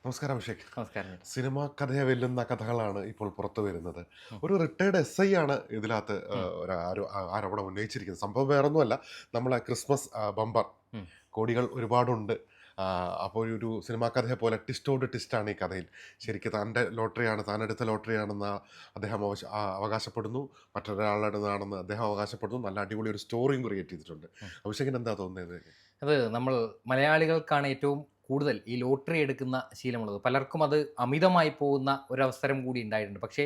നമസ്കാരം അഭിഷേക്. നമസ്കാരം. സിനിമാ കഥയെ വെല്ലുന്ന കഥകളാണ് ഇപ്പോൾ പുറത്തു വരുന്നത്. ഉം, ഒരു റിട്ടയർഡ് എസ്ഐ ആണ് ഇതിനകത്ത് ഉം, ആരോപണം ഉന്നയിച്ചിരിക്കുന്നത്. സംഭവം വേറൊന്നുമല്ല, നമ്മളെ ക്രിസ്മസ് ബമ്പർ ഉം. കോടികൾ ഒരുപാടുണ്ട്. അപ്പോൾ ഒരു സിനിമാ കഥയെ പോലെ ട്വിസ്റ്റോട് ട്വിസ്റ്റാണ് ഈ കഥയിൽ. ശരിക്കും തൻ്റെ ലോട്ടറിയാണ്, താനെടുത്ത ലോട്ടറിയാണെന്ന് അദ്ദേഹം അവകാശപ്പെടുന്നു. മറ്റൊരാളുടേതാണെന്ന് അദ്ദേഹം അവകാശപ്പെടുന്നു. നല്ല അടിപൊളി ഒരു സ്റ്റോറിയും ക്രിയേറ്റ് ചെയ്തിട്ടുണ്ട്. അഭിഷേകിന് എന്താ തോന്നുന്നത്? അത് നമ്മൾ മലയാളികൾക്കാണ് ഏറ്റവും കൂടുതൽ ഈ ലോട്ടറി എടുക്കുന്ന ശീലമുള്ളത്. പലർക്കും അത് അമിതമായി പോകുന്ന ഒരവസരം കൂടി ഉണ്ടായിട്ടുണ്ട്. പക്ഷേ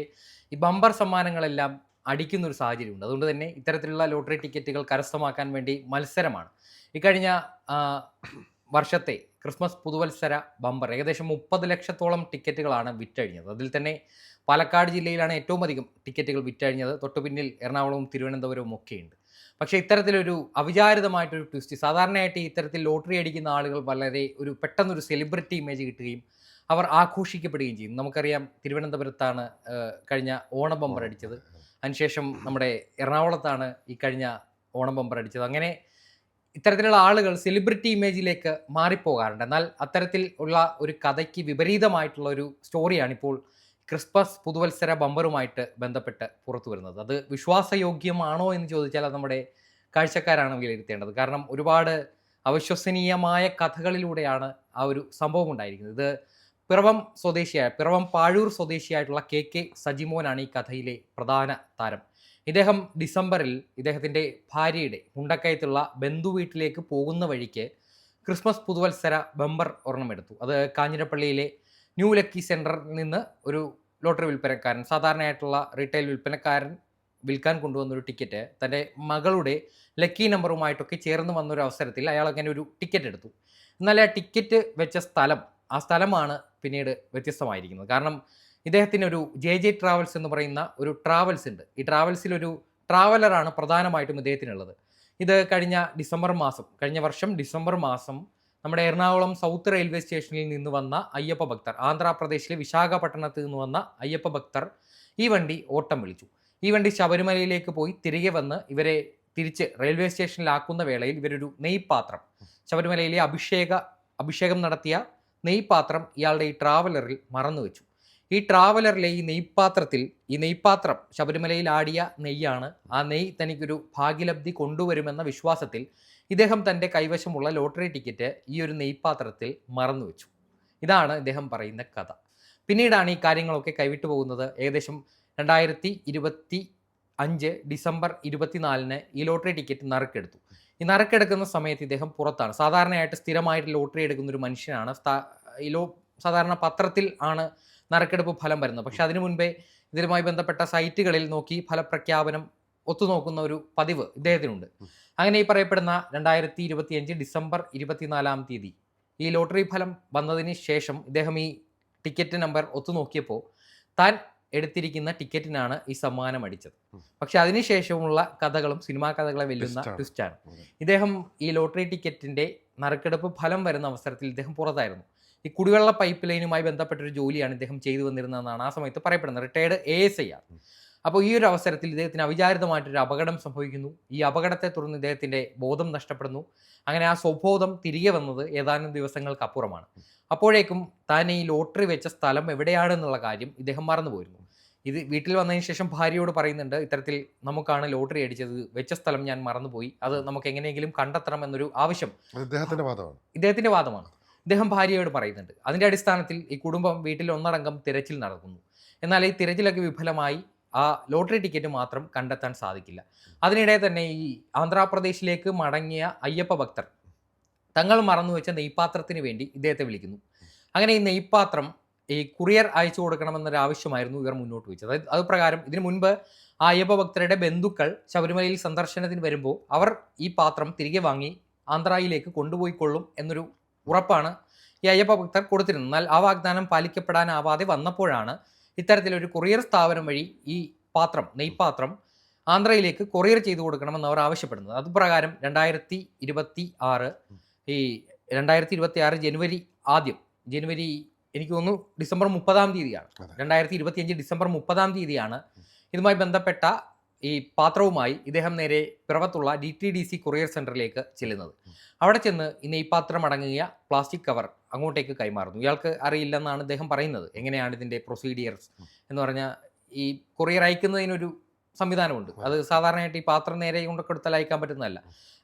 ഈ ബമ്പർ സമ്മാനങ്ങളെല്ലാം അടിക്കുന്ന ഒരു സാഹചര്യമുണ്ട്. അതുകൊണ്ട് തന്നെ ഇത്തരത്തിലുള്ള ലോട്ടറി ടിക്കറ്റുകൾ കരസ്ഥമാക്കാൻ വേണ്ടി മത്സരമാണ്. ഇക്കഴിഞ്ഞ ആ, വർഷത്തെ ക്രിസ്മസ് പുതുവത്സര ബമ്പർ ഏകദേശം 30 ലക്ഷത്തോളം ടിക്കറ്റുകളാണ് വിറ്റഴിഞ്ഞത്. അതിൽ തന്നെ പാലക്കാട് ജില്ലയിലാണ് ഏറ്റവും അധികം ടിക്കറ്റുകൾ വിറ്റഴിഞ്ഞത്. തൊട്ടുപിന്നിൽ എറണാകുളവും തിരുവനന്തപുരവും ഒക്കെയുണ്ട്. പക്ഷേ ഇത്തരത്തിലൊരു അവിചാരിതമായിട്ടൊരു ട്വിസ്റ്റ്, സാധാരണയായിട്ട് ഇത്തരത്തിൽ ലോട്ടറി അടിക്കുന്ന ആളുകൾ വളരെ പെട്ടെന്നൊരു സെലിബ്രിറ്റി ഇമേജ് കിട്ടുകയും അവർ ആഘോഷിക്കപ്പെടുകയും ചെയ്യും. നമുക്കറിയാം, തിരുവനന്തപുരത്താണ് കഴിഞ്ഞ ഓണം ബമ്പർ ഓണം. അടിച്ചത്. അതെ, അതെ. അതിനുശേഷം നമ്മുടെ എറണാകുളത്താണ് ഈ കഴിഞ്ഞ ഓണം ബമ്പർ അടിച്ചത്. അങ്ങനെ ഇത്തരത്തിലുള്ള ആളുകൾ സെലിബ്രിറ്റി ഇമേജിലേക്ക് മാറിപ്പോകാറുണ്ട്. എന്നാൽ അത്തരത്തിൽ ഉള്ള ഒരു കഥയ്ക്ക് വിപരീതമായിട്ടുള്ള ഒരു സ്റ്റോറിയാണ് ഇപ്പോൾ ക്രിസ്മസ് പുതുവത്സര ബമ്പറുമായിട്ട് ബന്ധപ്പെട്ട് പുറത്തു വരുന്നത്. അത് വിശ്വാസയോഗ്യമാണോ എന്ന് ചോദിച്ചാൽ അത് നമ്മുടെ കാഴ്ചക്കാരാണ് വിലയിരുത്തേണ്ടത്. കാരണം ഒരുപാട് അവിശ്വസനീയമായ കഥകളിലൂടെയാണ് ആ ഒരു സംഭവം ഉണ്ടായിരിക്കുന്നത്. ഇത് പിറവം പാഴൂർ സ്വദേശിയായിട്ടുള്ള കെ കെ സജിമോനാണ് ഈ കഥയിലെ പ്രധാന താരം. ഇദ്ദേഹം ഡിസംബറിൽ ഇദ്ദേഹത്തിൻ്റെ ഭാര്യയുടെ മുണ്ടക്കയത്തുള്ള ബന്ധുവീട്ടിലേക്ക് പോകുന്ന വഴിക്ക് ക്രിസ്മസ് പുതുവത്സര ബമ്പർ ഒരെണ്ണം എടുത്തു. അത് കാഞ്ഞിരപ്പള്ളിയിലെ ന്യൂ ലക്കി സെൻറ്ററിൽ നിന്ന് ഒരു ലോട്ടറി വിൽപ്പനക്കാരൻ, സാധാരണയായിട്ടുള്ള റീറ്റെയിൽ വിൽപ്പനക്കാരൻ വിൽക്കാൻ കൊണ്ടുവന്നൊരു ടിക്കറ്റ് തൻ്റെ മകളുടെ ലക്കി നമ്പറുമായിട്ടൊക്കെ ചേർന്ന് വന്നൊരു അവസരത്തിൽ അയാൾ അങ്ങനെ ഒരു ടിക്കറ്റ് എടുത്തു. എന്നാൽ ആ ടിക്കറ്റ് വെച്ച ആ സ്ഥലമാണ് പിന്നീട് വ്യത്യസ്തമായിരിക്കുന്നത്. കാരണം ഇദ്ദേഹത്തിനൊരു ജെ ജെ ട്രാവൽസ് എന്ന് പറയുന്ന ഒരു ട്രാവൽസ് ഉണ്ട്. ഈ ട്രാവൽസിലൊരു ട്രാവലറാണ് പ്രധാനമായിട്ടും ഇദ്ദേഹത്തിനുള്ളത്. ഇത് കഴിഞ്ഞ വർഷം ഡിസംബർ മാസം നമ്മുടെ എറണാകുളം സൗത്ത് റെയിൽവേ സ്റ്റേഷനിൽ നിന്ന് വന്ന അയ്യപ്പ ഭക്തർ, ആന്ധ്രാപ്രദേശിലെ വിശാഖപട്ടണത്ത് നിന്ന് വന്ന അയ്യപ്പ ഭക്തർ ഈ വണ്ടി ഓട്ടം വിളിച്ചു. ഈ വണ്ടി ശബരിമലയിലേക്ക് പോയി തിരികെ വന്ന് ഇവരെ തിരിച്ച് റെയിൽവേ സ്റ്റേഷനിലാക്കുന്ന വേളയിൽ ഇവരൊരു നെയ്പാത്രം, ശബരിമലയിലെ അഭിഷേകം നടത്തിയ നെയ്പാത്രം ഇയാളുടെ ഈ ട്രാവലറിൽ മറന്നു വെച്ചു. ഈ ട്രാവലറിലെ ഈ നെയ്പാത്രം ശബരിമലയിൽ ആടിയ നെയ്യാണ്. ആ നെയ്യ് തനിക്കൊരു ഭാഗ്യലബ്ധി കൊണ്ടുവരുമെന്ന വിശ്വാസത്തിൽ ഇദ്ദേഹം തൻ്റെ കൈവശമുള്ള ലോട്ടറി ടിക്കറ്റ് ഈ ഒരു നെയ്പാത്രത്തിൽ മറന്നു വെച്ചു. ഇതാണ് ഇദ്ദേഹം പറയുന്ന കഥ. പിന്നീടാണ് ഈ കാര്യങ്ങളൊക്കെ കൈവിട്ടു പോകുന്നത്. ഏകദേശം 2025 ഡിസംബർ 24-ന് ഈ ലോട്ടറി ടിക്കറ്റ് നറുക്കെടുത്തു. ഈ നറുക്കെടുക്കുന്ന സമയത്ത് ഇദ്ദേഹം പുറത്താണ്. സാധാരണയായിട്ട് സ്ഥിരമായിട്ട് ലോട്ടറി എടുക്കുന്ന ഒരു മനുഷ്യനാണ്. സാധാരണ പത്രത്തിൽ ആണ് നറുക്കെടുപ്പ് ഫലം വരുന്നത്. പക്ഷെ അതിനു മുൻപേ ഇതിലുമായി ബന്ധപ്പെട്ട സൈറ്റുകളിൽ നോക്കി ഫലപ്രഖ്യാപനം ഒത്തുനോക്കുന്ന ഒരു പതിവ് ഇദ്ദേഹത്തിനുണ്ട്. അങ്ങനെ ഈ പറയപ്പെടുന്ന 2025 ഡിസംബർ 24 ഈ ലോട്ടറി ഫലം വന്നതിന് ശേഷം ഇദ്ദേഹം ഈ ടിക്കറ്റ് നമ്പർ ഒത്തുനോക്കിയപ്പോൾ താൻ എടുത്തിരിക്കുന്ന ടിക്കറ്റിനാണ് ഈ സമ്മാനം അടിച്ചത്. പക്ഷെ അതിനുശേഷമുള്ള കഥകളും സിനിമാ കഥകളെ വെല്ലുന്ന ട്വിസ്റ്റാണ്. ഇദ്ദേഹം ഈ ലോട്ടറി ടിക്കറ്റിൻ്റെ നറുക്കെടുപ്പ് ഫലം വരുന്ന അവസരത്തിൽ ഇദ്ദേഹം പുറത്തായിരുന്നു. ഈ കുടിവെള്ള പൈപ്പ് ലൈനുമായി ബന്ധപ്പെട്ടൊരു ജോലിയാണ് ഇദ്ദേഹം ചെയ്തു വന്നിരുന്നതെന്നാണ് ആ സമയത്ത് പറയപ്പെടുന്നത്. റിട്ടയർഡ് ASI ആണ്. അപ്പോൾ ഈ ഒരു അവസരത്തിൽ ഇദ്ദേഹത്തിന് അവിചാരിതമായിട്ടൊരു അപകടം സംഭവിക്കുന്നു. ഈ അപകടത്തെ തുടർന്ന് ഇദ്ദേഹത്തിൻ്റെ ബോധം നഷ്ടപ്പെടുന്നു. അങ്ങനെ ആ സ്വബോധം തിരികെ വന്നത് ഏതാനും ദിവസങ്ങൾക്കപ്പുറമാണ്. അപ്പോഴേക്കും താൻ ഈ ലോട്ടറി വെച്ച സ്ഥലം എവിടെയാണെന്നുള്ള കാര്യം ഇദ്ദേഹം മറന്നുപോയിരുന്നു. ഇത് വീട്ടിൽ വന്നതിന് ശേഷം ഭാര്യയോട് പറയുന്നുണ്ട്, ഇത്തരത്തിൽ നമുക്കാണ് ലോട്ടറി അടിച്ചത്, വെച്ച സ്ഥലം ഞാൻ മറന്നുപോയി, അത് നമുക്ക് എങ്ങനെയെങ്കിലും കണ്ടെത്തണം എന്നൊരു ആവശ്യം ഇദ്ദേഹത്തിൻ്റെ വാദമാണ്. ഇദ്ദേഹം ഭാര്യയോട് പറയുന്നുണ്ട്. അതിൻ്റെ അടിസ്ഥാനത്തിൽ ഈ കുടുംബം വീട്ടിൽ ഒന്നടങ്കം തിരച്ചിൽ നടക്കുന്നു. എന്നാൽ ഈ തിരച്ചിലൊക്കെ വിഫലമായി. ആ ലോട്ടറി ടിക്കറ്റ് മാത്രം കണ്ടെത്താൻ സാധിക്കില്ല. അതിനിടെ തന്നെ ഈ ആന്ധ്രാപ്രദേശിലേക്ക് മടങ്ങിയ അയ്യപ്പ ഭക്തർ തങ്ങൾ മറന്നുവെച്ച നെയ്പാത്രത്തിന് വേണ്ടി ഇദ്ദേഹത്തെ വിളിക്കുന്നു. അങ്ങനെ ഈ നെയ്പാത്രം ഈ കുറിയർ അയച്ചു കൊടുക്കണമെന്നൊരു ആവശ്യമായിരുന്നു ഇവർ മുന്നോട്ട് വെച്ചത്. അത് പ്രകാരം ഇതിനു മുൻപ് ആ അയ്യപ്പ ഭക്തരുടെ ബന്ധുക്കൾ ശബരിമലയിൽ സന്ദർശനത്തിന് വരുമ്പോൾ അവർ ഈ പാത്രം തിരികെ വാങ്ങി ആന്ധ്രയിലേക്ക് കൊണ്ടുപോയിക്കൊള്ളും എന്നൊരു ഉറപ്പാണ് ഈ അയ്യപ്പ ഭക്തർ കൊടുത്തിരുന്നത്. എന്നാൽ ആ വാഗ്ദാനം പാലിക്കപ്പെടാനാവാതെ വന്നപ്പോഴാണ് ഇത്തരത്തിലൊരു കൊറിയർ സ്ഥാപനം വഴി ഈ നെയ്പാത്രം ആന്ധ്രയിലേക്ക് കൊറിയർ ചെയ്തു കൊടുക്കണമെന്ന് അവർ ആവശ്യപ്പെടുന്നത്. അതുപ്രകാരം 2026 ജനുവരി എനിക്ക് തോന്നുന്നു ഡിസംബർ 30 2025 ഡിസംബർ 30 ഇതുമായി ബന്ധപ്പെട്ട ഈ പാത്രവുമായി ഇദ്ദേഹം നേരെ പിറവത്തുള്ള DTDC കൊറിയർ സെൻറ്ററിലേക്ക് ചെല്ലുന്നത്. അവിടെ ചെന്ന് ഈ നെയ്പാത്രം അടങ്ങിയ പ്ലാസ്റ്റിക് കവർ അങ്ങോട്ടേക്ക് കൈമാറുന്നു. ഇയാൾക്ക് അറിയില്ലെന്നാണ് ഇദ്ദേഹം പറയുന്നത്. എങ്ങനെയാണ് ഇതിൻ്റെ പ്രൊസീഡിയർസ് എന്ന് പറഞ്ഞാൽ ഈ കൊറിയർ അയക്കുന്നതിനൊരു സംവിധാനമുണ്ട്. അത് സാധാരണയായിട്ട് ഈ പാത്രം നേരെ കൊണ്ടൊക്കെ എടുത്താൽ അയക്കാൻ പറ്റുന്നതല്ല.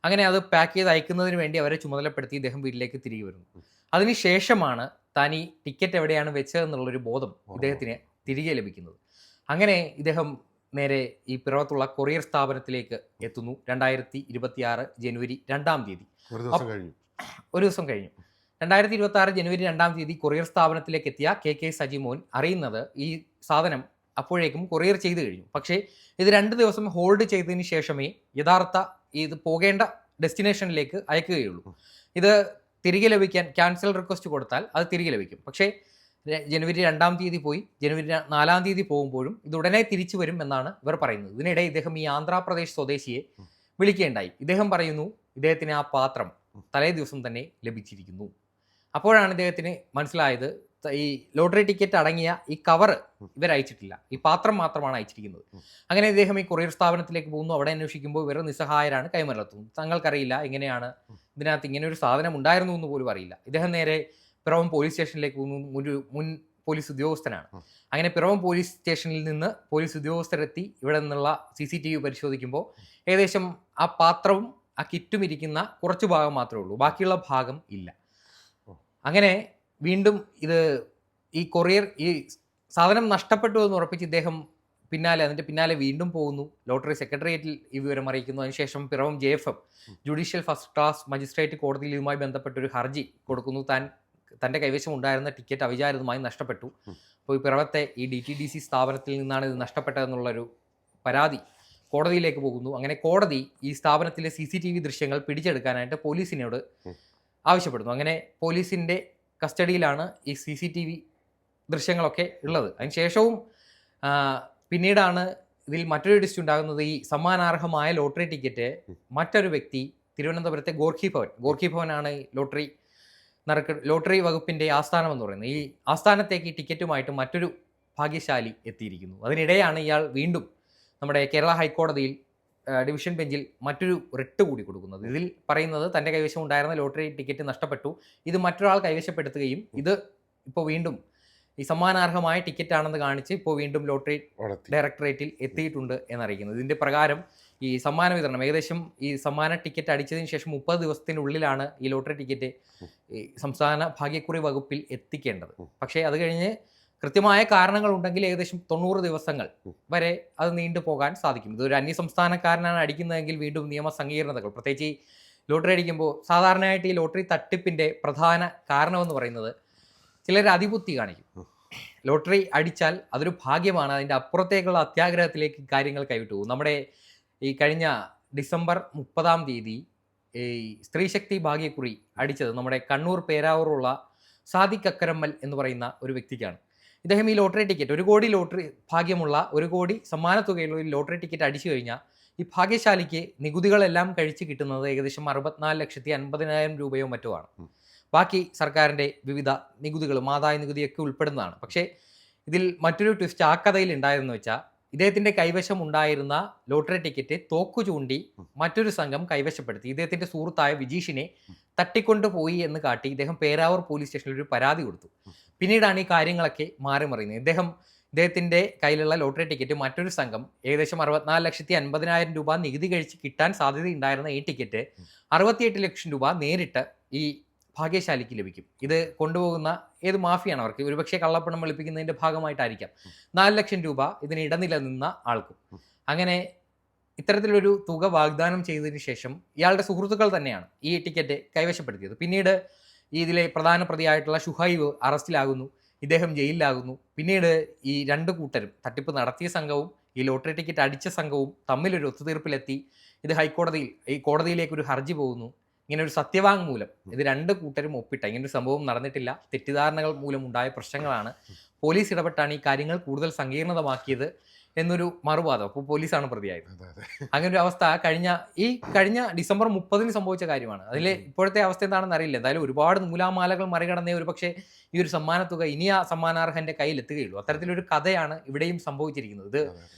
അങ്ങനെ അത് പാക്ക് ചെയ്ത് അയക്കുന്നതിന് വേണ്ടി അവരെ ചുമതലപ്പെടുത്തി ഇദ്ദേഹം വീട്ടിലേക്ക് തിരികെ വരുന്നു. അതിനുശേഷമാണ് താൻ ഈ ടിക്കറ്റ് എവിടെയാണ് വെച്ചതെന്നുള്ളൊരു ബോധം ഇദ്ദേഹത്തിന് തിരികെ ലഭിക്കുന്നത്. അങ്ങനെ ഇദ്ദേഹം നേരെ ഈ പിറവത്തുള്ള കൊറിയർ സ്ഥാപനത്തിലേക്ക് എത്തുന്നു. 2026 ജനുവരി 2-ാം തീയതി. ഒരു ദിവസം കഴിഞ്ഞു. 2026 ജനുവരി 2-ാം തീയതി കൊറിയർ സ്ഥാപനത്തിലേക്ക് എത്തിയ കെ സജിമോൻ അറിയുന്നത് ഈ സാധനം അപ്പോഴേക്കും കൊറിയർ ചെയ്ത് കഴിഞ്ഞു. പക്ഷേ ഇത് 2 ദിവസം ഹോൾഡ് ചെയ്തതിന് ശേഷമേ യഥാർത്ഥ ഇത് പോകേണ്ട ഡെസ്റ്റിനേഷനിലേക്ക് അയക്കുകയുള്ളൂ. ഇത് തിരികെ ലഭിക്കാൻ ക്യാൻസൽ റിക്വസ്റ്റ് കൊടുത്താൽ അത് തിരികെ ലഭിക്കും. പക്ഷേ ജനുവരി 2-ാം തീയതി പോയി ജനുവരി 4-ാം തീയതി പോകുമ്പോഴും ഇത് ഉടനെ തിരിച്ചു വരും എന്നാണ് ഇവർ പറയുന്നത്. ഇതിനിടെ ഇദ്ദേഹം ഈ ആന്ധ്രാപ്രദേശ് സ്വദേശിയെ വിളിക്കുകയുണ്ടായി. ഇദ്ദേഹം പറയുന്നു ഇദ്ദേഹത്തിന് ആ പാത്രം തലേ ദിവസം തന്നെ ലഭിച്ചിരിക്കുന്നു. അപ്പോഴാണ് ഇദ്ദേഹത്തിന് മനസ്സിലായത് ഈ ലോട്ടറി ടിക്കറ്റ് അടങ്ങിയ ഈ കവറ് ഇവർ അയച്ചിട്ടില്ല, ഈ പാത്രം മാത്രമാണ് അയച്ചിരിക്കുന്നത്. അങ്ങനെ ഇദ്ദേഹം ഈ കൊറിയർ സ്ഥാപനത്തിലേക്ക് പോകുന്നു. അവിടെ അന്വേഷിക്കുമ്പോൾ ഇവർ നിസ്സഹായരാണ്, കൈമലർത്തുന്നു. തങ്ങൾക്കറിയില്ല എങ്ങനെയാണ് ഇതിനകത്ത് ഇങ്ങനെ ഒരു സാധനം ഉണ്ടായിരുന്നു എന്ന് പോലും അറിയില്ല. ഇദ്ദേഹം നേരെ പിറവം പോലീസ് സ്റ്റേഷനിലേക്ക് പോകുന്നു. ഒരു മുൻ പോലീസ് ഉദ്യോഗസ്ഥനാണ്. അങ്ങനെ പിറവം പോലീസ് സ്റ്റേഷനിൽ നിന്ന് പോലീസ് ഉദ്യോഗസ്ഥരെത്തി ഇവിടെ നിന്നുള്ള CCTV പരിശോധിക്കുമ്പോൾ ഏകദേശം ആ പാത്രവും ആ കിറ്റും ഇരിക്കുന്ന കുറച്ച് ഭാഗം മാത്രമേ ഉള്ളൂ, ബാക്കിയുള്ള ഭാഗം ഇല്ല. അങ്ങനെ വീണ്ടും ഈ കൊറിയർ ഈ സാധനം നഷ്ടപ്പെട്ടു എന്ന് ഉറപ്പിച്ച് ഇദ്ദേഹം അതിൻ്റെ പിന്നാലെ വീണ്ടും പോകുന്നു. ലോട്ടറി സെക്രട്ടേറിയറ്റിൽ ഈ വിവരം അറിയിക്കുന്നു. അതിനുശേഷം Piravom JFM judicial first class magistrate കോടതിയിൽ ഇതുമായി ബന്ധപ്പെട്ടൊരു ഹർജി കൊടുക്കുന്നു. തൻ്റെ കൈവശം ഉണ്ടായിരുന്ന ടിക്കറ്റ് അവിചാരിതമായി നഷ്ടപ്പെട്ടു. അപ്പോൾ ഈ പിറവത്തെ ഈ DTDC സ്ഥാപനത്തിൽ നിന്നാണ് ഇത് നഷ്ടപ്പെട്ടതെന്നുള്ളൊരു പരാതി കോടതിയിലേക്ക് പോകുന്നു. അങ്ങനെ കോടതി ഈ സ്ഥാപനത്തിലെ CCTV ദൃശ്യങ്ങൾ പിടിച്ചെടുക്കാനായിട്ട് പോലീസിനോട് ആവശ്യപ്പെടുന്നു. അങ്ങനെ പോലീസിൻ്റെ കസ്റ്റഡിയിലാണ് ഈ CCTV ദൃശ്യങ്ങളൊക്കെ ഉള്ളത്. അതിനുശേഷവും പിന്നീടാണ് ഇതിൽ മറ്റൊരു ഡിസ്റ്റ് ഉണ്ടാകുന്നത്. ഈ സമ്മാനാർഹമായ ലോട്ടറി ടിക്കറ്റ് മറ്റൊരു വ്യക്തി തിരുവനന്തപുരത്തെ ഗോർഖി ഭവനാണ് ലോട്ടറി വകുപ്പിൻ്റെ ആസ്ഥാനം എന്ന് പറയുന്നത്. ഈ ആസ്ഥാനത്തേക്ക് ഈ ടിക്കറ്റുമായിട്ട് മറ്റൊരു ഭാഗ്യശാലി എത്തിയിരിക്കുന്നു. അതിനിടെയാണ് ഇയാൾ വീണ്ടും നമ്മുടെ കേരള ഹൈക്കോടതിയിൽ ഡിവിഷൻ ബെഞ്ചിൽ മറ്റൊരു റിട്ട് കൂടി കൊടുക്കുന്നത്. ഇതിൽ പറയുന്നത് തൻ്റെ കൈവശം ഉണ്ടായിരുന്ന ലോട്ടറി ടിക്കറ്റ് നഷ്ടപ്പെട്ടു, ഇത് മറ്റൊരാൾ കൈവശപ്പെടുത്തുകയും ഇത് ഇപ്പോൾ വീണ്ടും ഈ സമ്മാനാർഹമായ ടിക്കറ്റ് ആണെന്ന് കാണിച്ച് ഇപ്പോൾ വീണ്ടും ലോട്ടറി ഡയറക്ടറേറ്റിൽ എത്തിയിട്ടുണ്ട് എന്നറിയിക്കുന്നത്. ഇതിൻ്റെ പ്രകാരം ഈ സമ്മാന വിതരണം ഏകദേശം ഈ സമ്മാന ടിക്കറ്റ് അടിച്ചതിന് ശേഷം 30 ദിവസത്തിനുള്ളിലാണ് ഈ ലോട്ടറി ടിക്കറ്റ് ഈ സംസ്ഥാന ഭാഗ്യക്കുറി വകുപ്പിൽ എത്തിക്കേണ്ടത്. പക്ഷേ അത് കഴിഞ്ഞ് കൃത്യമായ കാരണങ്ങളുണ്ടെങ്കിൽ ഏകദേശം 90 ദിവസങ്ങൾ വരെ അത് നീണ്ടു പോകാൻ സാധിക്കും. ഇതൊരു അന്യസംസ്ഥാനക്കാരനാണ് അടിക്കുന്നതെങ്കിൽ വീണ്ടും നിയമ സങ്കീർണതകൾ, പ്രത്യേകിച്ച് ഈ ലോട്ടറി അടിക്കുമ്പോൾ സാധാരണയായിട്ട് ഈ ലോട്ടറി തട്ടിപ്പിൻ്റെ പ്രധാന കാരണമെന്ന് പറയുന്നത് ചിലർ അതിബുദ്ധി കാണിക്കും. ലോട്ടറി അടിച്ചാൽ അതൊരു ഭാഗ്യമാണ്, അതിൻ്റെ അപ്പുറത്തേക്കുള്ള അത്യാഗ്രഹത്തിലേക്ക് കാര്യങ്ങൾ കൈവിട്ടു പോകും. നമ്മുടെ ഈ കഴിഞ്ഞ ഡിസംബർ 30-ാം തീയതി ഈ സ്ത്രീശക്തി ഭാഗ്യക്കുറി അടിച്ചത് നമ്മുടെ കണ്ണൂർ പേരാവൂറുള്ള സാദിഖ് അക്കരമ്മൽ എന്ന് പറയുന്ന ഒരു വ്യക്തിക്കാണ്. ഇദ്ദേഹം ഈ ലോട്ടറി ടിക്കറ്റ് 1 കോടി ലോട്ടറി ഭാഗ്യമുള്ള 1 കോടി സമ്മാനത്തുകയുള്ള ഒരു ലോട്ടറി ടിക്കറ്റ് അടിച്ചു കഴിഞ്ഞാൽ ഈ ഭാഗ്യശാലിക്ക് നികുതികളെല്ലാം കഴിച്ച് കിട്ടുന്നത് ഏകദേശം 64,50,000 രൂപയോ മറ്റോ ആണ്. ബാക്കി സർക്കാരിൻ്റെ വിവിധ നികുതികളും ആദായ നികുതിയൊക്കെ ഉൾപ്പെടുന്നതാണ്. പക്ഷേ ഇതിൽ മറ്റൊരു ട്വിസ്റ്റ് ആ കഥയിൽ ഉണ്ടായതെന്ന് വെച്ചാൽ ഇദ്ദേഹത്തിൻ്റെ കൈവശം ഉണ്ടായിരുന്ന ലോട്ടറി ടിക്കറ്റ് തോക്കു ചൂണ്ടി മറ്റൊരു സംഘം കൈവശപ്പെടുത്തി ഇദ്ദേഹത്തിൻ്റെ സുഹൃത്തായ വിജീഷിനെ തട്ടിക്കൊണ്ടുപോയി എന്ന് കാട്ടി ഇദ്ദേഹം പേരാവൂർ പോലീസ് സ്റ്റേഷനിൽ ഒരു പരാതി കൊടുത്തു. പിന്നീടാണ് ഈ കാര്യങ്ങളൊക്കെ മാറി മറിയുന്നത്. ഇദ്ദേഹത്തിൻ്റെ കയ്യിലുള്ള ലോട്ടറി ടിക്കറ്റ് മറ്റൊരു സംഘം ഏകദേശം 64,50,000 രൂപ നികുതി കഴിച്ച് കിട്ടാൻ സാധ്യതയുണ്ടായിരുന്ന ഈ ടിക്കറ്റ് 68 ലക്ഷം രൂപ നേരിട്ട് ഈ ഭാഗ്യശാലിക്ക് ലഭിക്കും. ഇത് കൊണ്ടുപോകുന്ന ഏത് മാഫിയാണ് അവർക്ക് ഒരുപക്ഷെ കള്ളപ്പണം വെളുപ്പിക്കുന്നതിൻ്റെ ഭാഗമായിട്ടായിരിക്കാം 4 ലക്ഷം രൂപ ഇതിന് ഇടനില നിന്ന ആൾക്കും. അങ്ങനെ ഇത്തരത്തിലൊരു തുക വാഗ്ദാനം ചെയ്തതിന് ശേഷം ഇയാളുടെ സുഹൃത്തുക്കൾ തന്നെയാണ് ഈ ടിക്കറ്റ് കൈവശപ്പെടുത്തിയത്. പിന്നീട് ഇതിലെ പ്രധാന പ്രതിയായിട്ടുള്ള ഷുഹൈബ് അറസ്റ്റിലാകുന്നു, ഇദ്ദേഹം ജയിലിലാകുന്നു. പിന്നീട് ഈ 2 കൂട്ടരും തട്ടിപ്പ് നടത്തിയ സംഘവും ഈ ലോട്ടറി ടിക്കറ്റ് അടിച്ച സംഘവും തമ്മിലൊരു ഒത്തുതീർപ്പിലെത്തി. ഇത് കോടതിയിലേക്ക് ഒരു ഹർജി പോകുന്നു. ഇങ്ങനെ ഒരു സത്യവാങ്മൂലം ഇത് 2 കൂട്ടരും ഒപ്പിട്ട ഇങ്ങനൊരു സംഭവം നടന്നിട്ടില്ല, തെറ്റിദ്ധാരണകൾ മൂലം ഉണ്ടായ പ്രശ്നങ്ങളാണ്, പോലീസ് ഇടപെട്ടാണ് ഈ കാര്യങ്ങൾ കൂടുതൽ സങ്കീർണതമാക്കിയത് എന്നൊരു മറുവാദം. അപ്പോൾ പോലീസാണ് പ്രതിയായത്. അങ്ങനെ ഒരു അവസ്ഥ കഴിഞ്ഞ ഡിസംബർ 30-ന് സംഭവിച്ച കാര്യമാണ്. അതിൽ ഇപ്പോഴത്തെ അവസ്ഥ എന്താണെന്ന് അറിയില്ല. എന്തായാലും ഒരുപാട് നൂലാമാലകൾ മറികടന്നേ ഒരു പക്ഷേ ഈ ഒരു സമ്മാനത്തുക ഇനി ആ സമ്മാനാർഹന്റെ കയ്യിൽ എത്തുകയുള്ളൂ. അത്തരത്തിലൊരു കഥയാണ് ഇവിടെയും സംഭവിച്ചിരിക്കുന്നത്. ഇത്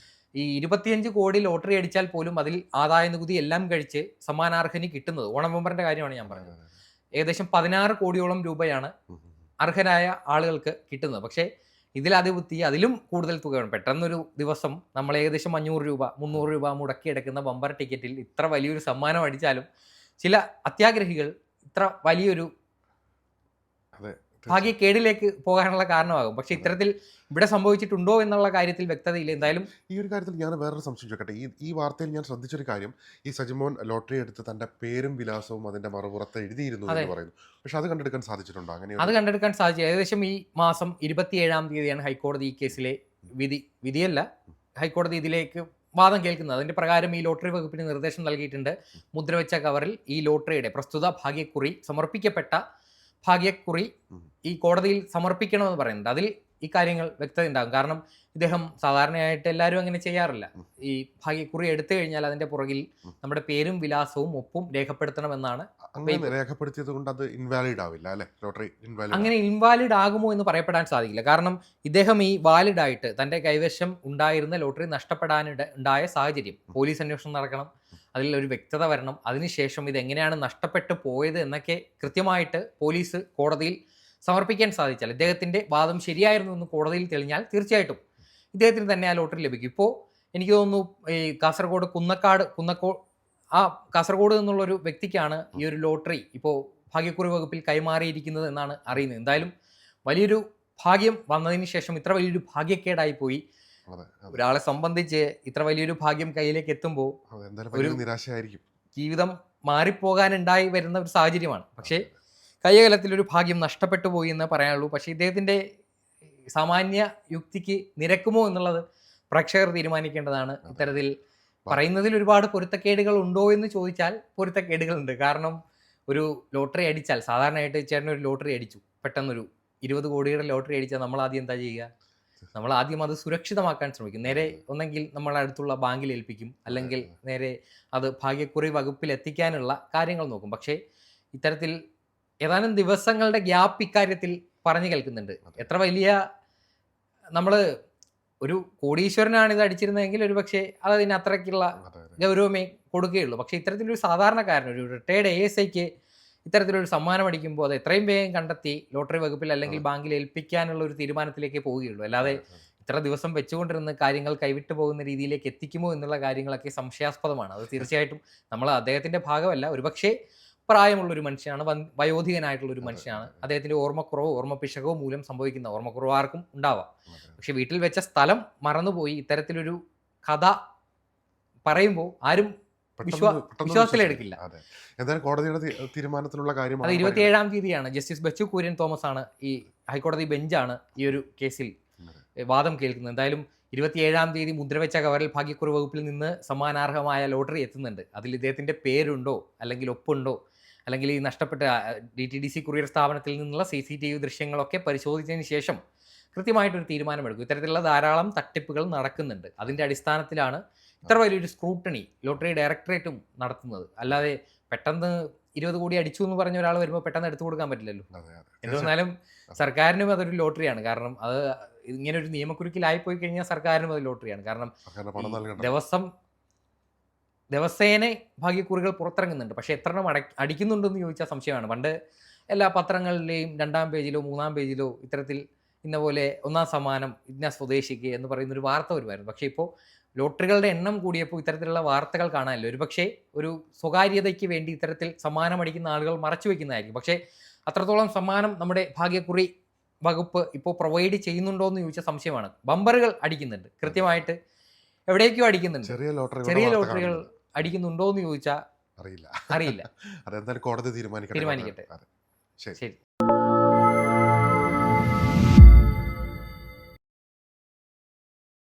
ഈ 25 കോടി ലോട്ടറി അടിച്ചാൽ പോലും അതിൽ ആദായ നികുതി എല്ലാം കഴിച്ച് സമ്മാനാർഹന് കിട്ടുന്നത് ഓണം മെമ്പറിന്റെ കാര്യമാണ് ഞാൻ പറഞ്ഞത്. ഏകദേശം 16 കോടിയോളം രൂപയാണ് അർഹരായ ആളുകൾക്ക് കിട്ടുന്നത്. പക്ഷേ ഇതിലതിബുദ്ധി അതിലും കൂടുതൽ തുകയാണ്. പെട്ടെന്നൊരു ദിവസം നമ്മൾ ഏകദേശം 500 രൂപ 300 രൂപ മുടക്കിയെടുക്കുന്ന ബമ്പർ ടിക്കറ്റിൽ ഇത്ര വലിയൊരു സമ്മാനം അടിച്ചാലും ചില അത്യാഗ്രഹികൾ ഇത്ര വലിയൊരു അതെ, ഭാഗ്യക്കേടിലേക്ക് പോകാനുള്ള കാരണമാകും. പക്ഷെ ഇത്തരത്തിൽ ഇവിടെ സംഭവിച്ചിട്ടുണ്ടോ എന്നുള്ള കാര്യത്തിൽ വ്യക്തതയില്ല. എന്തായാലും ഈ ഒരു കാര്യത്തിൽ ഞാൻ വേറൊരു സംശയം ചോദിക്കട്ടെ. ഈ വാർത്തയിൽ ഞാൻ ശ്രദ്ധിച്ചൊരു കാര്യം, ഈ സജിമോൻ ലോട്ടറി എടുത്ത് തന്റെ പേരും വിലാസവും അതിന്റെ മറുപുറത്ത് എഴുതിയിരുന്നു എന്ന് പറയുന്നു. പക്ഷെ അത് കണ്ടെടുക്കാൻ സാധിച്ചിട്ടുണ്ടോ? അങ്ങനെ അത് കണ്ടെടുക്കാൻ സാധിച്ചു. ഏകദേശം ഈ മാസം 27-ാം തീയതിയാണ് ഹൈക്കോടതി ഈ കേസിലെ വിധിയല്ല, ഹൈക്കോടതി ഇതിലേക്ക് വാദം കേൾക്കുന്നത്. അതിന്റെ പ്രകാരം ഈ ലോട്ടറി വകുപ്പിന് നിർദ്ദേശം നൽകിയിട്ടുണ്ട്. മുദ്രവെച്ച കവറിൽ ഈ ലോട്ടറിയുടെ പ്രസ്തുത ഭാഗ്യക്കുറി സമർപ്പിക്കപ്പെട്ട ഭാഗ്യക്കുറി ഈ കോടതിയിൽ സമർപ്പിക്കണമെന്ന് പറയുന്നുണ്ട്. അതിൽ ഈ കാര്യങ്ങൾ വ്യക്തത ഉണ്ടാകും. കാരണം ഇദ്ദേഹം സാധാരണയായിട്ട് എല്ലാവരും അങ്ങനെ ചെയ്യാറില്ല. ഈ ഭാഗ്യക്കുറി എടുത്തു കഴിഞ്ഞാൽ അതിന്റെ പുറകിൽ നമ്മുടെ പേരും വിലാസവും ഒപ്പും രേഖപ്പെടുത്തണമെന്നാണ്. അങ്ങനെ രേഖപ്പെടുത്തിയത് കൊണ്ട് അത് ഇൻവാലിഡ് ആവില്ല അല്ലെ? ലോട്ടറി ഇൻവാലിഡ് അങ്ങനെ ഇൻവാലിഡ് ആകുമോ എന്ന് പറയപ്പെടാൻ സാധിക്കില്ല. കാരണം ഇദ്ദേഹം ഈ വാലിഡ് ആയിട്ട് തന്റെ കൈവശം ഉണ്ടായിരുന്ന ലോട്ടറി നഷ്ടപ്പെടാനുണ്ടായ സാഹചര്യം പോലീസ് അന്വേഷണം നടക്കണം, അതിൽ ഒരു വ്യക്തത വരണം. അതിനുശേഷം ഇത് എങ്ങനെയാണ് നഷ്ടപ്പെട്ടു പോയത് എന്നൊക്കെ കൃത്യമായിട്ട് പോലീസ് കോടതിയിൽ സമർപ്പിക്കാൻ സാധിച്ചാൽ, ഇദ്ദേഹത്തിന്റെ വാദം ശരിയായിരുന്നു എന്ന് കോടതിയിൽ തെളിഞ്ഞാൽ തീർച്ചയായിട്ടും ഇദ്ദേഹത്തിന് തന്നെ ആ ലോട്ടറി ലഭിക്കും. ഇപ്പോൾ എനിക്ക് തോന്നുന്നു ഈ കാസർഗോഡ് കാസർഗോഡ് നിന്നുള്ളൊരു വ്യക്തിക്കാണ് ഈ ഒരു ലോട്ടറി ഇപ്പോൾ ഭാഗ്യക്കുറി വകുപ്പിൽ കൈമാറിയിരിക്കുന്നത് എന്നാണ് അറിയുന്നത്. എന്തായാലും വലിയൊരു ഭാഗ്യം വന്നതിന് ശേഷം ഇത്ര വലിയൊരു ഭാഗ്യക്കേടായി പോയി. ഒരാളെ സംബന്ധിച്ച് ഇത്ര വലിയൊരു ഭാഗ്യം കയ്യിലേക്ക് എത്തുമ്പോൾ ഒരു നിരാശയായിരിക്കും, ജീവിതം മാറിപ്പോകാനുണ്ടായി വരുന്ന ഒരു സാഹചര്യമാണ്. പക്ഷേ കയ്യകലത്തിലൊരു ഭാഗ്യം നഷ്ടപ്പെട്ടു പോയി എന്ന് പറയാനുള്ളൂ. പക്ഷേ ഇദ്ദേഹത്തിന്റെ സാമാന്യ യുക്തിക്ക് നിരക്കുമോ എന്നുള്ളത് പ്രേക്ഷകർ തീരുമാനിക്കേണ്ടതാണ്. ഇത്തരത്തിൽ പറയുന്നതിൽ ഒരുപാട് പൊരുത്തക്കേടുകൾ ഉണ്ടോ എന്ന് ചോദിച്ചാൽ പൊരുത്തക്കേടുകളുണ്ട്. കാരണം ഒരു ലോട്ടറി അടിച്ചാൽ, സാധാരണയായിട്ട് ചേട്ടൻ ഒരു ലോട്ടറി അടിച്ചു, പെട്ടെന്നൊരു 20 കോടിയുടെ ലോട്ടറി അടിച്ചാൽ നമ്മൾ ആദ്യം എന്താ ചെയ്യുക? നമ്മൾ ആദ്യം അത് സുരക്ഷിതമാക്കാൻ ശ്രമിക്കും. നേരെ ഒന്നെങ്കിൽ നമ്മൾ അടുത്തുള്ള ബാങ്കിൽ ഏൽപ്പിക്കും, അല്ലെങ്കിൽ നേരെ അത് ഭാഗ്യക്കുറി വകുപ്പിൽ എത്തിക്കാനുള്ള കാര്യങ്ങൾ നോക്കും. പക്ഷേ ഇത്തരത്തിൽ ഏതാനും ദിവസങ്ങളുടെ ഗ്യാപ്പ് ഇക്കാര്യത്തിൽ പറഞ്ഞു കേൾക്കുന്നുണ്ട്. എത്ര വലിയ നമ്മൾ ഒരു കോടീശ്വരനാണ് ഇത് അടിച്ചിരുന്നതെങ്കിൽ ഒരു പക്ഷേ അതിന് അത്രയ്ക്കുള്ള ഗൗരവമേ കൊടുക്കുകയുള്ളൂ. പക്ഷേ ഇത്തരത്തിലൊരു സാധാരണക്കാരൻ, ഒരു റിട്ടയർഡ് ASIക്ക് ഇത്തരത്തിലൊരു സമ്മാനം അടിക്കുമ്പോൾ അത് എത്രയും വേഗം കണ്ടെത്തി ലോട്ടറി വകുപ്പിൽ അല്ലെങ്കിൽ ബാങ്കിൽ ഏൽപ്പിക്കാനുള്ള ഒരു തീരുമാനത്തിലേക്ക് പോവുകയുള്ളൂ. അല്ലാതെ ഇത്ര ദിവസം വെച്ചുകൊണ്ടിരുന്ന കാര്യങ്ങൾ കൈവിട്ടു പോകുന്ന രീതിയിലേക്ക് എത്തിക്കുമോ എന്നുള്ള കാര്യങ്ങളൊക്കെ സംശയാസ്പദമാണ്. അത് തീർച്ചയായിട്ടും നമ്മൾ അദ്ദേഹത്തിന്റെ ഭാഗമല്ല, ഒരുപക്ഷെ പ്രായമുള്ളൊരു മനുഷ്യനാണ്, വയോധികനായിട്ടുള്ളൊരു മനുഷ്യനാണ്. അദ്ദേഹത്തിന്റെ ഓർമ്മക്കുറവോ ഓർമ്മപ്പിശകോ മൂലം സംഭവിക്കുന്ന, ഓർമ്മക്കുറവ് ആർക്കും ഉണ്ടാവാം. പക്ഷെ വീട്ടിൽ വെച്ച സ്ഥലം മറന്നുപോയി ഇത്തരത്തിലൊരു കഥ പറയുമ്പോൾ ആരും വിശ്വാസത്തിലെടുക്കില്ല. എന്തായാലും കോടതിയുടെ തീരുമാനത്തിലുള്ള കാര്യമാണ്. അത് 27-ാം തീയതിയാണ്. ജസ്റ്റിസ് ബച്ചു കുര്യൻ തോമസ് ആണ് ഈ ഹൈക്കോടതി ബെഞ്ചാണ് ഈ ഒരു കേസിൽ വാദം കേൾക്കുന്നത്. എന്തായാലും 27-ാം തീയതി മുദ്രവെച്ച കവറിൽ ഭാഗ്യക്കുറി വകുപ്പിൽ നിന്ന് സമ്മാനാർഹമായ ലോട്ടറി എത്തുന്നുണ്ട്. അതിൽ ഇദ്ദേഹത്തിന്റെ പേരുണ്ടോ അല്ലെങ്കിൽ ഒപ്പുണ്ടോ അല്ലെങ്കിൽ ഈ നഷ്ടപ്പെട്ട DTDC കുറിയർ സ്ഥാപനത്തിൽ നിന്നുള്ള CCTV ദൃശ്യങ്ങളൊക്കെ പരിശോധിച്ചതിന് ശേഷം കൃത്യമായിട്ടൊരു തീരുമാനമെടുക്കും. ഇത്തരത്തിലുള്ള ധാരാളം തട്ടിപ്പുകൾ നടക്കുന്നുണ്ട്. അതിൻ്റെ അടിസ്ഥാനത്തിലാണ് ഇത്ര വലിയൊരു സ്ക്രൂട്ടണി ലോട്ടറി ഡയറക്ടറേറ്റും നടത്തുന്നത്. അല്ലാതെ പെട്ടെന്ന് 20 കോടി അടിച്ചു എന്ന് പറഞ്ഞ ഒരാൾ വരുമ്പോൾ പെട്ടെന്ന് എടുത്തു കൊടുക്കാൻ പറ്റില്ലല്ലോ. എന്തുവന്നാലും സർക്കാരിനും അതൊരു ലോട്ടറിയാണ്. കാരണം അത് ഇങ്ങനെ ഒരു നിയമക്കുരുക്കിലായിപ്പോയി കഴിഞ്ഞാൽ സർക്കാരിനും അത് ലോട്ടറിയാണ്. കാരണം ദിവസേന ഭാഗ്യക്കുറികൾ പുറത്തിറങ്ങുന്നുണ്ട്. പക്ഷേ എത്ര എണ്ണം അടിക്കുന്നുണ്ടെന്ന് ചോദിച്ചാൽ സംശയമാണ്. പണ്ട് എല്ലാ പത്രങ്ങളിലെയും 2-ാം പേജിലോ 3-ാം പേജിലോ ഇത്തരത്തിൽ ഇന്ന പോലെ 1-ാം സമ്മാനം ഇന്ന സ്വദേശിക്ക് എന്ന് പറയുന്നൊരു വാർത്ത വരുമായിരുന്നു. പക്ഷേ ഇപ്പോൾ ലോട്ടറികളുടെ എണ്ണം കൂടിയപ്പോൾ ഇത്തരത്തിലുള്ള വാർത്തകൾ കാണാനില്ല. ഒരുപക്ഷെ ഒരു സ്വകാര്യതയ്ക്ക് വേണ്ടി ഇത്തരത്തിൽ സമ്മാനം അടിക്കുന്ന ആളുകൾ മറച്ചു വയ്ക്കുന്നതായിരിക്കും. പക്ഷേ അത്രത്തോളം സമ്മാനം നമ്മുടെ ഭാഗ്യക്കുറി വകുപ്പ് ഇപ്പോൾ പ്രൊവൈഡ് ചെയ്യുന്നുണ്ടോ എന്ന് ചോദിച്ചാൽ സംശയമാണ്. ബമ്പറുകൾ അടിക്കുന്നുണ്ട്, കൃത്യമായിട്ട് എവിടേക്കോ അടിക്കുന്നുണ്ട്. ചെറിയ ലോട്ടറികൾ അടിക്കുന്നുണ്ടോ എന്ന് ചോദിച്ചാൽ അറിയില്ല. അതെന്തായാലും കോടതി തീരുമാനിക്കട്ടെ. ശരി.